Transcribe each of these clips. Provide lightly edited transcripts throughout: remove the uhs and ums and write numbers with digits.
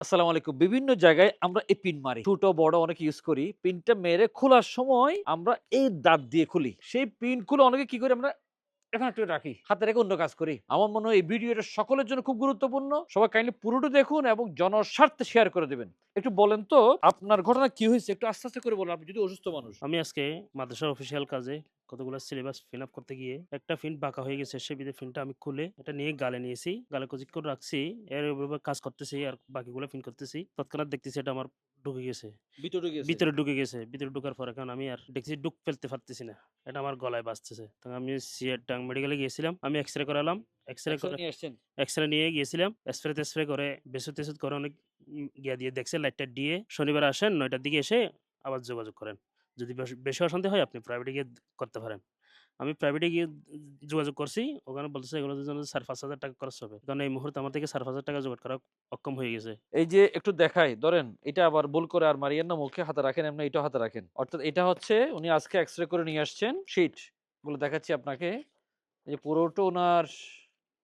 আসসালামু আলাইকুম। বিভিন্ন জায়গায় আমরা এই পিন মারি। ছোট বড় অনেক ইউজ করি। পিনটা মেরে খোলার সময় আমরা এই দাঁত দিয়ে খুলি। সেই পিন খুলে অনেকে কি করি আমরা এখানে একটু রাখি। হাতে রেখে অন্য কাজ করি। আমার মনে হয় এই ভিডিওটা সকলের জন্য খুব গুরুত্বপূর্ণ। সবাই কাইন্ডলি পুরোটা দেখুন এবং জনস্বার্থে শেয়ার করে দিবেন। একটু বলেন তো আপনার ঘটনা কি হয়েছে? একটু আস্তে, আস্তে করে বলুন। আপনি যদি অসুস্থ মানুষ। আমি আজকে মাদ্রাসার অফিসিয়াল কাজে কতগুলো সিলেবাস ফিল আপ করতে গিয়ে একটা ফিন বাঁকা হয়ে গেছে। সে বিধে ফিনটা আমি খুলে এটা নিয়ে গালে নিয়েছি। গালে কিছুক্ষণ রাখছি। এর এভাবে কাজ করতেছি আর বাকিগুলো ফিন করতেছি। তৎক্ষণাৎ দেখতেছি এটা আমার ঢুকে গেছে। ভিতরে গেছে। ভিতরে ঢুকে গেছে। ভিতরে ঢোকার পরে এখন আমি আর দেখছি ডুক ফেলতে পারতেছি না। এটা আমার গলায় বাজতেছে। তখন আমি সিলেট মেডিকেলে গিয়েছিলাম। আমি এক্স-রে করালাম। এক্স-রে এক্সরে করে নিয়ে আসছেন। এক্স-রে নিয়ে গিয়েছিলাম। স্প্রে-টেস্প্রে করে বেসুদ-টেসুদ করে অনেক ইয়া দিয়ে দেখছে লাইট-টাইট দিয়ে শনিবার আসেন ৯ টার দিকে এসে আবার যোগাযোগ করেন। যদি বেশি অশান্তি হয় আপনি প্রাইভেটে গিয়ে করতে পারেন। আমি প্রাইভেটে গিয়ে যোগাযোগ করছি। ওখানে বলতেছে এগুলোর জন্য ৳৪,৫০০ খরচ হবে। কারণ এই মুহূর্তে আমার থেকে ৳৪,৫০০ জোগাড় করা অক্ষম হয়ে গেছে। এই যে একটু দেখাই, ধরেন এটা আবার ভুল করে আর মারিয়েন না, মুখে হাতে রাখেন, এমনি এটাও হাতে রাখেন। অর্থাৎ এটা হচ্ছে উনি আজকে এক্স-রে করে নিয়ে আসছেন শীট গুলো দেখাচ্ছি আপনাকে। এই যে পুরোটা উনার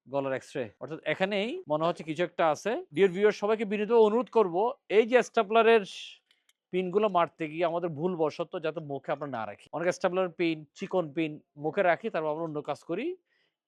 গলার এক্স-রে। অর্থাৎ এখানেই মনে হচ্ছে কিছু একটা আছে। ডিয়ার ভিউয়ার সবাইকে বিনীতভাবে অনুরোধ করব এই যে স্টেপলারের পিন গুলো মারতে গিয়ে আমাদের ভুলবশত যাতে মুখে আমরা না রাখি। অনেক স্টেপলার পিন, চিকন পিন মুখে রাখি, তারপর আমরা অন্য কাজ করি।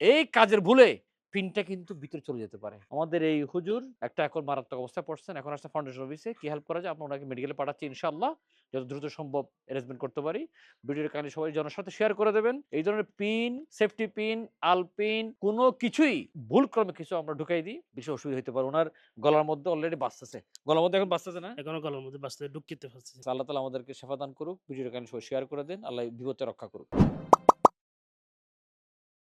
এই কাজের ভুলে পিনটা কিন্তু ভিতরে চলে যেতে পারে। আমাদের এই হুজুর একটা এখন মারাত্মক অবস্থায় পড়ছেন। এখন আসছে ফাউন্ডেশন অফিসে। কি হেল্প করা যায়? আমরা উনাকে মেডিকেলে পাঠাচ্ছি ইনশাআল্লাহ। যত দ্রুত সম্ভব এরেঞ্জমেন্ট করতে পারি। ভিডিওর কাইন্ডলি সবাই জনস্বার্থে শেয়ার করে দেবেন। এই ধরনের পিন, সেফটি পিন, আলপিন কোনো কিছুই ভুলক্রমে কিছু আমরা ঢুকাই দিই, বেশি অসুবিধা হইতে পারে। উনার গলার মধ্যে অলরেডি বাজতেছে। গলার মধ্যে এখন বাজতেছে না? এখনো গলার মধ্যে বাঁচতে ঢুকিতে পারছি। আল্লাহ তাআলা আমাদেরকে শেফা দান করুক। ভিডিওটা কাইন্ডলি সবাই শেয়ার করে দেন। আল্লাহ এই বিপদ থেকে রক্ষা করুক।